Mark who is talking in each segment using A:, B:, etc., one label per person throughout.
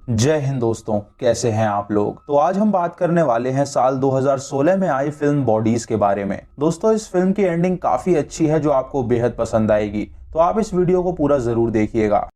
A: जय हिंद दोस्तों, कैसे हैं आप लोग। तो आज हम बात करने वाले हैं साल 2016 में आई फिल्म बॉडीज के बारे में। दोस्तों, इस फिल्म की एंडिंग काफी अच्छी है जो आपको बेहद पसंद आएगी, तो आप इस वीडियो को पूरा जरूर देखिएगा।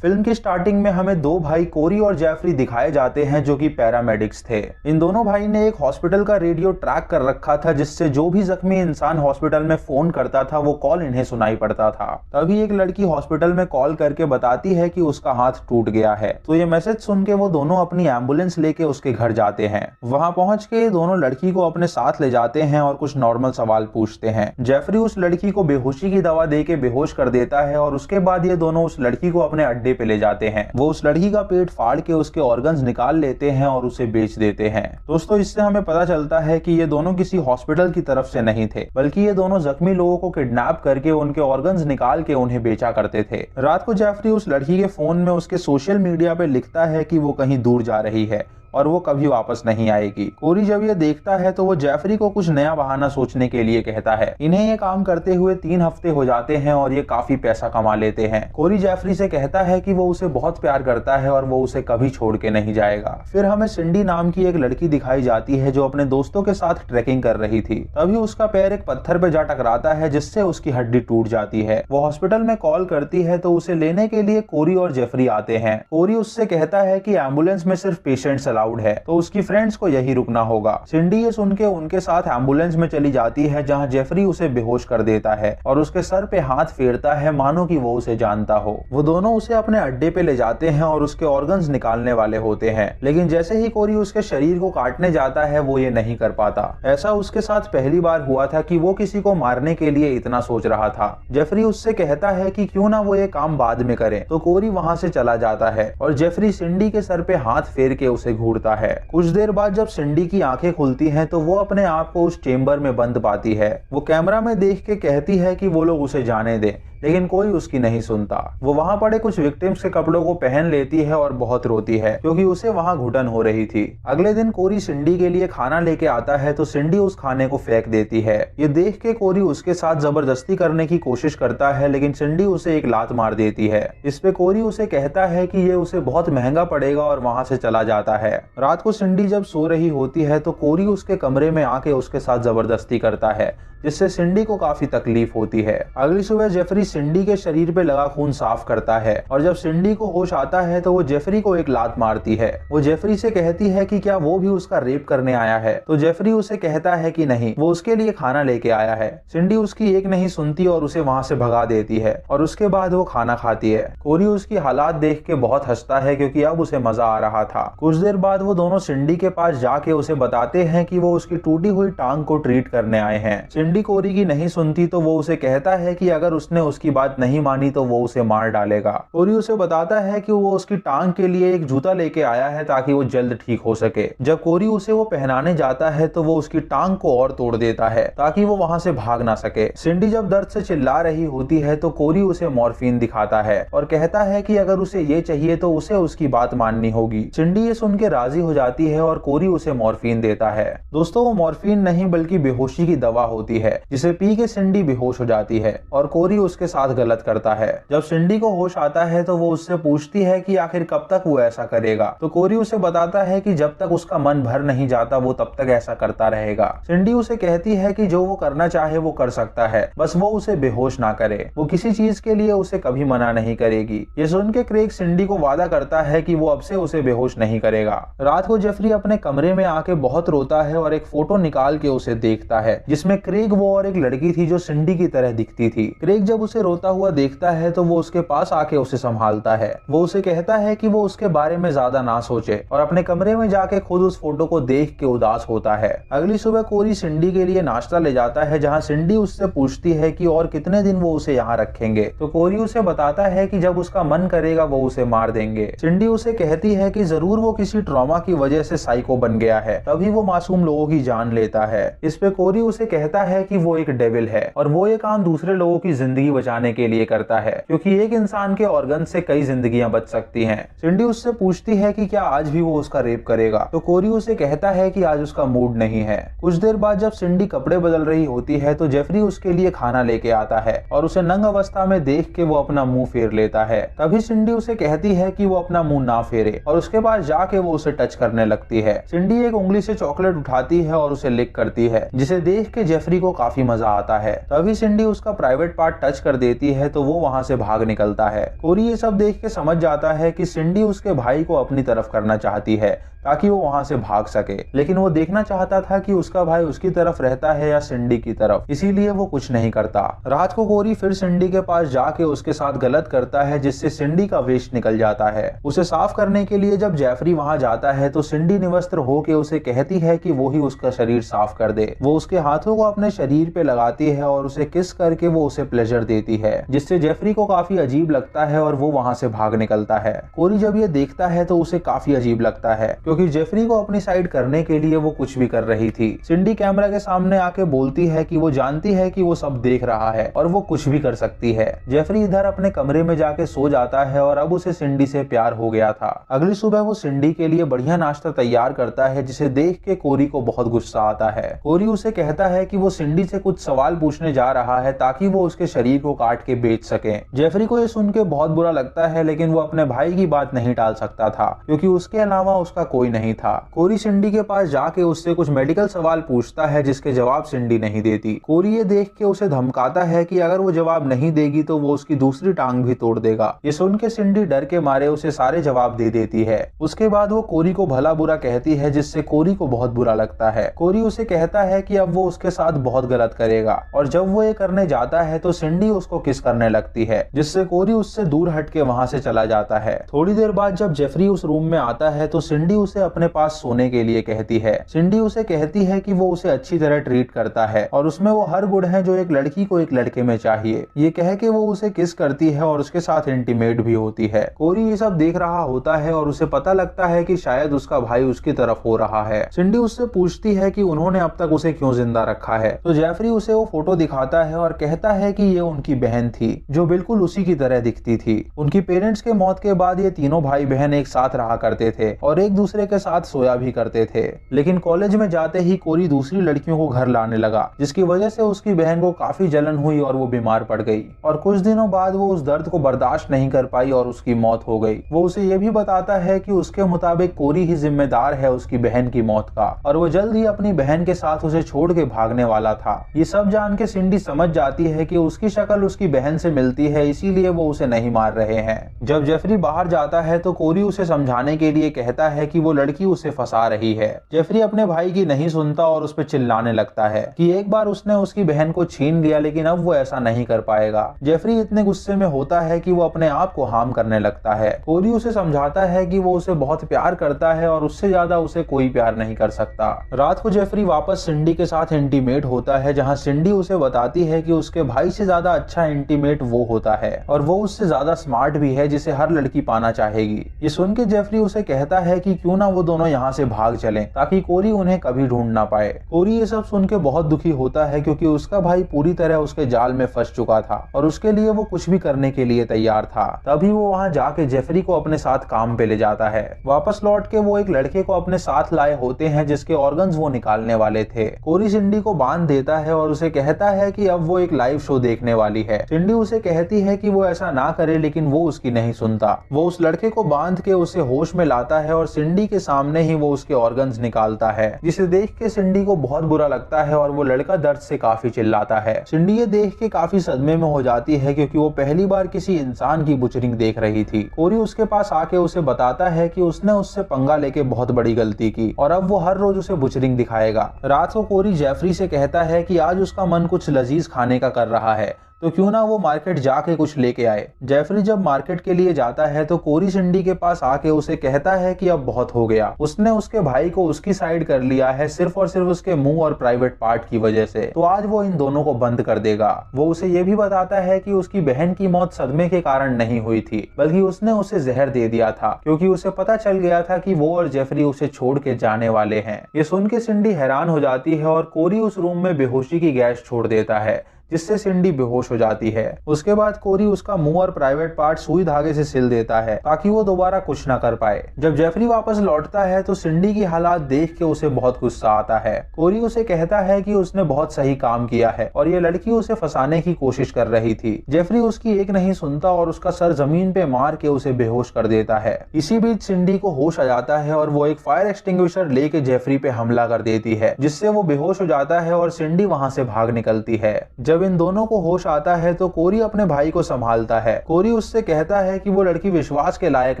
A: फिल्म की स्टार्टिंग में हमें दो भाई कोरी और जेफरी दिखाए जाते हैं जो कि पैरामेडिक्स थे। इन दोनों भाई ने एक हॉस्पिटल का रेडियो ट्रैक कर रखा था जिससे जो भी जख्मी इंसान हॉस्पिटल में फोन करता था वो कॉल इन्हें सुनाई पड़ता था। तभी एक लड़की हॉस्पिटल में कॉल करके बताती है कि उसका हाथ टूट गया है। तो ये मैसेज सुन के वो दोनों अपनी एम्बुलेंस लेके उसके घर जाते हैं। वहां पहुंच के दोनों लड़की को अपने साथ ले जाते हैं और कुछ नॉर्मल सवाल पूछते हैं। जेफरी उस लड़की को बेहोशी की दवा दे के बेहोश कर देता है और उसके बाद ये दोनों उस लड़की को अपने अड्डे पे ले जाते हैं। वो उस लड़की का पेट फाड़ के उसके ऑर्गन्स निकाल लेते हैं और उसे बेच देते हैं। दोस्तों, इससे हमें पता चलता है कि ये दोनों किसी हॉस्पिटल की तरफ से नहीं थे, बल्कि ये दोनों जख्मी लोगों को किडनैप करके उनके ऑर्गन्स निकाल के उन्हें बेचा करते थे। रात को जेफरी उस लड़की के फोन में उसके सोशल मीडिया पे लिखता है कि वो कहीं दूर जा रही है और वो कभी वापस नहीं आएगी। कोरी जब ये देखता है तो वो जेफरी को कुछ नया बहाना सोचने के लिए कहता है। इन्हें ये काम करते हुए 3 हफ्ते हो जाते हैं और ये काफी पैसा कमा लेते हैं। कोरी जेफरी से कहता है कि वो उसे बहुत प्यार करता है और वो उसे कभी छोड़ के नहीं जाएगा। फिर हमें सिंडी नाम की एक लड़की दिखाई जाती है जो अपने दोस्तों के साथ ट्रैकिंग कर रही थी। तभी उसका पैर एक पत्थर पे जा टकराता है जिससे उसकी हड्डी टूट जाती है। वो हॉस्पिटल में कॉल करती है तो उसे लेने के लिए कोरी और जेफरी आते हैं। कोरी उससे कहता है कि एम्बुलेंस में सिर्फ पेशेंट्स अलाउड है, तो उसकी फ्रेंड्स को यही रुकना होगा। सिंडी ये सुन के उनके साथ एम्बुलेंस में चली जाती है जहां जेफरी उसे बेहोश कर देता है और उसके सर पे हाथ फेरता है मानो कि वो उसे जानता हो। वो दोनों उसे अपने अड्डे पे ले जाते हैं और उसके ऑर्गन्स निकालने वाले होते हैं, लेकिन जैसे ही कोरी उसके शरीर को काटने जाता है वो ये नहीं कर पाता। ऐसा उसके साथ पहली बार हुआ था कि वो किसी को मारने के लिए इतना सोच रहा था। जेफरी उससे कहता है कि क्यों ना वो ये काम बाद में करे, तो कोरी वहां से चला जाता है और जेफरी सिंडी के सर पे हाथ फेर के उसे घूरता है। कुछ देर बाद जब सिंडी की आंखें खुलती हैं तो वो अपने आप को उस चेंबर में बंद पाती है। वो कैमरा में देख के कहती है कि वो लोग उसे जाने दें, लेकिन कोई उसकी नहीं सुनता। वो वहां पड़े कुछ विक्टिम्स के कपड़ों को पहन लेती है और बहुत रोती है क्योंकि उसे वहां घुटन हो रही थी। अगले दिन कोरी सिंडी के लिए खाना लेके आता है तो सिंडी उस खाने को फेंक देती है। ये देख के कोरी उसके साथ जबरदस्ती करने की कोशिश करता है, लेकिन सिंडी उसे एक लात मार देती है। इस पे कोरी उसे कहता है कि ये उसे बहुत महंगा पड़ेगा और वहां से चला जाता है। रात को सिंडी जब सो रही होती है तो कोरी उसके कमरे में आके उसके साथ जबरदस्ती करता है, जिससे सिंडी को काफी तकलीफ होती है। अगली सुबह जेफरी सिंडी के शरीर पे लगा खून साफ करता है और जब सिंडी को होश आता है तो वो जेफरी को एक लात मारती है। वो जेफरी से कहती है कि क्या वो भी उसका रेप करने आया है, तो जेफरी उसे कहता है कि नहीं, वो उसके लिए खाना लेके आया है। सिंडी उसकी एक नहीं सुनती और उसे वहां से भगा देती है और उसके बाद वो खाना खाती है। कोरी उसकी हालात देख के बहुत हंसता है क्योंकि अब उसे मजा आ रहा था। कुछ देर बाद वो दोनों सिंडी के पास जाके उसे बताते हैं कि वो उसकी टूटी हुई टांग को ट्रीट करने आए हैं। सिंडी कोरी की नहीं सुनती तो वो उसे कहता है कि अगर उसने उसकी बात नहीं मानी तो वो उसे मार डालेगा। कोरी उसे बताता है कि वो उसकी टांग के लिए एक जूता लेके आया है ताकि वो जल्द ठीक हो सके। जब कोरी उसे वो पहनाने जाता है तो वो उसकी टांग को और तोड़ देता है ताकि वो वहां से भाग ना सके। सिंडी जब दर्द से चिल्ला रही होती है तो कोरी उसे मॉर्फिन दिखाता है और कहता है कि अगर उसे ये चाहिए तो उसे उसकी बात माननी होगी। सिंडी ये सुन के राजी हो जाती है और कोरी उसे मॉर्फिन देता है। दोस्तों, वो मॉर्फिन नहीं बल्कि बेहोशी की दवा होती है जिसे पी के सिंडी बेहोश हो जाती है और कोरी उसके साथ गलत करता है। जब सिंडी को होश आता है तो वो उससे पूछती है कि आखिर कब तक वो ऐसा करेगा, तो कोरी उसे बताता है कि जब तक उसका मन भर नहीं जाता वो तब तक ऐसा करता रहेगा। सिंडी उसे कहती है कि जो वो करना चाहे वो कर सकता है, बस वो उसे बेहोश ना करे। वो किसी चीज के लिए उसे कभी मना नहीं करेगी। ये सुन के क्रेग सिंडी को वादा करता है कि वो अब से उसे बेहोश नहीं करेगा। रात को जेफरी अपने कमरे में आके बहुत रोता है और एक फोटो निकाल के उसे देखता है जिसमें क्रेग वो और एक लड़की थी जो सिंडी की तरह दिखती थी। क्रेग जब उसे रोता हुआ देखता है तो वो उसके पास आके उसे संभालता है। वो उसे कहता है कि वो उसके बारे में ज्यादा ना सोचे और अपने कमरे में जाके खुद उस फोटो को देख के उदास होता है। अगली सुबह कोरी सिंडी के लिए नाश्ता ले जाता है जहाँ सिंडी उससे पूछती है कि और कितने दिन वो उसे यहाँ रखेंगे, तो कोरी उसे बताता है कि जब उसका मन करेगा वो उसे मार देंगे। सिंडी उसे कहती है कि जरूर वो किसी ट्रॉमा की वजह से साइको बन गया है, तभी वो मासूम लोगों की जान लेता है। इस पे कोरी उसे कहता है कि वो एक डेविल है और वो ये काम दूसरे लोगों की जिंदगी बचाने के लिए करता है, क्योंकि एक इंसान के ऑर्गन से कई जिंदगियां बच सकती हैं। सिंडी उससे पूछती है कि क्या आज भी वो उसका रेप करेगा, तो कोरी उसे कहता है कि आज उसका मूड नहीं है। कुछ देर बाद जब सिंडी कपड़े बदल रही होती है तो जेफरी उसके लिए खाना लेके आता है और उसे नंग अवस्था में देख के वो अपना मुंह फेर लेता है। तभी सिंडी उसे कहती है कि वो अपना मुंह ना फेरे और उसके पास जाके वो उसे टच करने लगती है। सिंडी एक उंगली से चॉकलेट उठाती है और उसे लिक करती है, जिसे देख के जेफरी को काफी मजा आता है। तभी सिंडी उसका प्राइवेट पार्ट टच कर देती है तो वो वहाँ से भाग निकलता है। कोरी ये सब देख के समझ जाता है कि सिंडी उसके भाई को अपनी तरफ करना चाहती है ताकि वो वहां से भाग सके, लेकिन वो देखना चाहता था कि उसका भाई उसकी तरफ रहता है या सिंडी की तरफ, इसीलिए वो कुछ नहीं करता। रात को कोरी फिर सिंडी के पास जाके उसके साथ गलत करता है, जिससे सिंडी का वेस्ट निकल जाता है। उसे साफ करने के लिए जब जेफरी वहां जाता है तो सिंडी निवस्त्र होके उसे कहती है कि वो ही उसका शरीर साफ कर दे। वो उसके हाथों को अपने शरीर पे लगाती है और उसे किस करके वो उसे प्लेजर देती है, जिससे जेफरी को काफी अजीब लगता है और वो वहां से भाग निकलता है। कोरी जब ये देखता है तो उसे काफी अजीब लगता है, क्योंकि जेफरी को अपनी साइड करने के लिए वो कुछ भी कर रही थी। सिंडी कैमरा के सामने आके बोलती है कि वो जानती है कि वो सब देख रहा है और वो कुछ भी कर सकती है। जेफरी इधर अपने कमरे में जाके सो जाता है और अब उसे सिंडी से प्यार हो गया था। अगली सुबह वो सिंडी के लिए बढ़िया नाश्ता तैयार करता है, जिसे देख के कोरी को बहुत गुस्सा आता है। कोरी उसे कहता है कि वो सिंडी से कुछ सवाल पूछने जा रहा है ताकि वो उसके शरीर को काट के बेच सके। जेफरी को ये सुन के बहुत बुरा लगता है, लेकिन वो अपने भाई की बात नहीं टाल सकता था, क्योंकि उसके अलावा उसका कोई नहीं था। कोरी सिंडी के पास जाके उससे कुछ मेडिकल सवाल पूछता है, जिसके जवाब सिंडी नहीं देती। कोरी ये देख के उसे धमकाता है कि अगर वो जवाब नहीं देगी तो वो उसकी दूसरी टांग भी तोड़ देगा। ये सुन के सिंडी डर के मारे उसे सारे जवाब दे देती है। उसके बाद वो कोरी को भला बुरा कहती है, जिससे कोरी को बहुत बुरा लगता है। कोरी उसे कहता है कि अब वो उसके साथ बहुत गलत करेगा, और जब वो ये करने जाता है तो सिंडी उसको किस करने लगती है, जिससे कोरी उससे दूर हट के वहां से चला जाता है। थोड़ी देर बाद जब जेफरी उस रूम में आता है तो सिंडी उसे अपने पास सोने के लिए कहती है। सिंडी उसे कहती है कि वो उसे अच्छी तरह ट्रीट करता है और उसमें वो हर गुण है जो एक लड़की को एक लड़के में चाहिए। ये कह के वो उसे किस करती है और उसके साथ इंटीमेट भी होती है। कोरी ये सब देख रहा होता है और उसे पता लगता है कि शायद उसका भाई उसकी तरफ हो रहा है। सिंडी उससे पूछती है कि उन्होंने अब तक उसे क्यों जिंदा रखा है, तो जेफरी उसे वो फोटो दिखाता है और कहता है कि ये उनकी बहन थी जो बिल्कुल उसी की तरह दिखती थी। उनकी पेरेंट्स के मौत के बाद ये तीनों भाई बहन एक साथ रहा करते थे और एक दूसरे के साथ सोया भी करते थे। लेकिन कॉलेज में जाते ही कोरी दूसरी लड़कियों को घर लाने लगा, जिसकी वजह से उसकी बहन को काफी जलन हुई और वो बीमार पड़ गई। और कुछ दिनों बाद वो उस दर्द को बर्दाश्त नहीं कर पाई और उसकी मौत हो गई। वो उसे ये भी बताता है कि उसके मुताबिक कोरी ही जिम्मेदार है उसकी बहन की मौत का, और वो जल्द ही अपनी बहन के साथ उसे छोड़ के भागने वाला था। ये सब जान के सिंडी समझ जाती है कि उसकी शक्ल उसकी बहन से मिलती है, इसीलिए वो उसे नहीं मार रहे हैं। जब जेफरी बाहर जाता है तो कोरी उसे समझाने के लिए कहता है कि वो लड़की उसे फंसा रही है। जेफरी अपने भाई की नहीं सुनता और उस पर चिल्लाने लगता है कि एक बार उसने उसकी बहन को छीन लिया, लेकिन अब वो ऐसा नहीं कर पाएगा। जेफरी इतने गुस्से में होता है कि वो अपने आप को हार्म करने लगता है। कोरी उसे समझाता है कि वो उसे बहुत प्यार करता है और उससे ज्यादा उसे कोई प्यार नहीं कर सकता। रात को जेफरी वापस सिंडी के साथ इंटीमेट होता है, जहाँ सिंडी उसे बताती है कि उसके भाई से ज्यादा अच्छा इंटीमेट वो होता है और वो उससे ज्यादा स्मार्ट भी है, जिसे हर लड़की पाना चाहेगी। ये सुन के जेफरी उसे कहता है कि क्यों ना वो दोनों यहाँ से भाग चलें ताकि कोरी उन्हें कभी ढूंढ ना पाए। कोरी ये सब सुन के बहुत दुखी होता है, क्योंकि उसका भाई पूरी तरह उसके जाल में फंस चुका था और उसके लिए वो कुछ भी करने के लिए तैयार था। तभी वो वहाँ जाके जेफरी को अपने साथ काम पे ले जाता है। वापस लौट के वो एक लड़के को अपने साथ लाए होते हैं, जिसके ऑर्गन्स वो निकालने वाले थे। कोरी सिंडी को बांध देता है और उसे कहता है कि अब वो एक लाइव शो देखने वाली है। सिंडी उसे कहती है कि वो ऐसा ना करे, लेकिन वो उसकी नहीं सुनता। वो उस लड़के को बांध के उसे होश में लाता है और सिंडी के सामने ही वो उसके ऑर्गन्स निकालता है, जिसे देख के सिंडी को बहुत बुरा लगता है और वो लड़का दर्द से काफी चिल्लाता है। सिंडी ये देख के काफी सदमे में हो जाती है, क्योंकि वो पहली बार किसी इंसान की बुचरिंग देख रही थी। कोरी उसके पास आके उसे बताता है कि उसने उससे पंगा लेके बहुत बड़ी गलती की और अब वो हर रोज उसे बुचरिंग दिखाएगा। रात को कोरी जेफरी से कहता है कि आज उसका मन कुछ लजीज खाने का कर रहा है, तो क्यों ना वो मार्केट जाके कुछ लेके आए। जेफरी जब मार्केट के लिए जाता है तो कोरी सिंडी के पास आके उसे कहता है कि अब बहुत हो गया, उसने उसके भाई को उसकी साइड कर लिया है सिर्फ और सिर्फ उसके मुंह और प्राइवेट पार्ट की वजह से, तो आज वो इन दोनों को बंद कर देगा। वो उसे ये भी बताता है कि उसकी बहन की मौत सदमे के कारण नहीं हुई थी, बल्कि उसने उसे जहर दे दिया था, क्योंकि उसे पता चल गया था कि वो और जेफरी उसे छोड़ के जाने वाले हैं। ये सुन के सिंडी हैरान हो जाती है और कोरी उस रूम में बेहोशी की गैस छोड़ देता है, जिससे सिंडी बेहोश हो जाती है। उसके बाद कोरी उसका मुंह और प्राइवेट पार्ट सुई धागे से सिल देता है ताकि वो दोबारा कुछ न कर पाए। जब जेफरी वापस लौटता है तो सिंडी की हालात देख के उसे बहुत गुस्सा आता है। कोरी उसे कहता है कि उसने बहुत सही काम किया है और ये लड़की उसे फंसाने की कोशिश कर रही थी। जेफरी उसकी एक नहीं सुनता और उसका सर जमीन पे मार के उसे बेहोश कर देता है। इसी बीच सिंडी को होश आ जाता है और वो एक फायर एक्सटिंग्विशर लेके जेफरी पे हमला कर देती है, जिससे वो बेहोश हो जाता है और सिंडी वहां से भाग निकलती है। जब इन दोनों को होश आता है तो कोरी अपने भाई को संभालता है। कोरी उससे कहता है कि वो लड़की विश्वास के लायक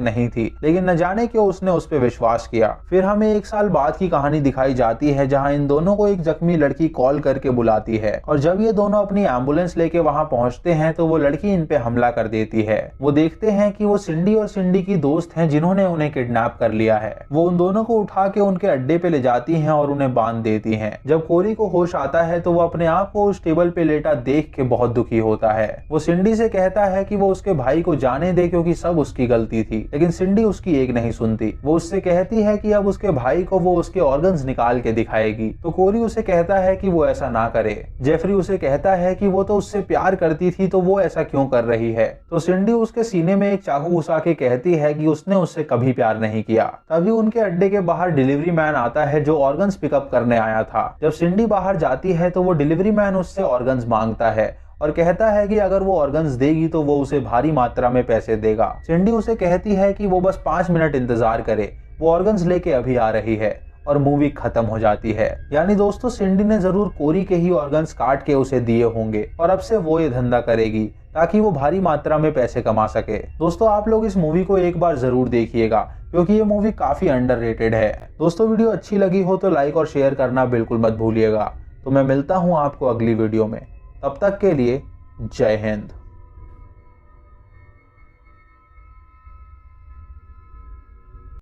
A: नहीं थी, लेकिन न जाने क्यों उसने उस पर विश्वास किया। फिर हमें 1 साल बाद की कहानी दिखाई जाती है जहाँ इन दोनों को एक जख्मी लड़की कॉल करके बुलाती है और जब ये दोनों अपनी एम्बुलेंस लेके वहाँ पहुँचते हैं तो वो लड़की इन पे हमला कर देती है। वो देखते हैं कि वो सिंडी और सिंडी की दोस्त हैं जिन्होंने उन्हें किडनैप कर लिया है। वो उन दोनों को उठा के उनके अड्डे पे ले जाती हैं और उन्हें बांध देती हैं। जब कोरी को होश आता है तो वो अपने आप को उस टेबल पे लेटा देख के बहुत दुखी होता है। वो सिंडी से कहता है कि वो उसके भाई को जाने दे क्योंकि सब उसकी गलती थी, लेकिन सिंडी उसकी एक नहीं सुनती। वो उससे कहती है कि अब उसके भाई को वो उसके ऑर्गन्स निकाल के दिखाएगी, तो कोरी उसे कहता है कि वो ऐसा ना करे। जेफरी उसे कहता है कि वो तो उससे प्यार करती थी तो वो ऐसा क्यों कर रही है, तो सिंडी उसके सीने में एक चाकू घुसा के कहती है कि उसने उससे कभी प्यार नहीं किया। तभी उनके अड्डे के बाहर डिलीवरी मैन आता है जो ऑर्गन्स पिकअप करने आया था। जब सिंडी बाहर जाती है तो वो डिलीवरी मैन उससे ऑर्गन्स मांगता है और कहता है कि अगर वो ऑर्गन्स देगी तो वो उसे भारी मात्रा में पैसे देगा। सिंडी उसे कहती है कि वो बस 5 मिनट इंतजार करे, वो ऑर्गन्स लेके अभी आ रही है, और मूवी खत्म हो जाती है। यानी दोस्तों सिंडी ने जरूर कोरी के ही ऑर्गन्स काट के उसे दिए होंगे और अब से वो ये धंधा करेगी ताकि वो भारी मात्रा में पैसे कमा सके। दोस्तों आप लोग इस मूवी को एक बार जरूर देखिएगा क्योंकि ये मूवी काफी अंडररेटेड है। दोस्तों वीडियो अच्छी लगी हो तो लाइक और शेयर करना बिल्कुल मत भूलिएगा। तो मैं मिलता हूँ आपको अगली वीडियो में, तब तक के लिए जय हिंद।